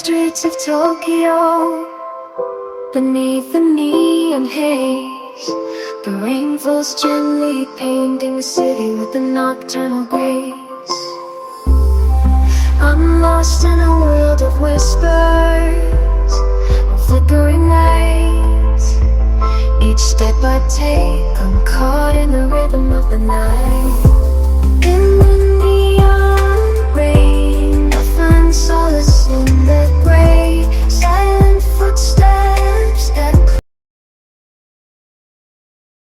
streets of Tokyo, beneath the neon haze, the rain falls gently, painting the city with a nocturnal grace. I'm lost in a world of whispers, of flickering lights. Each step I take, I'm caught in the rhythm of the night. In the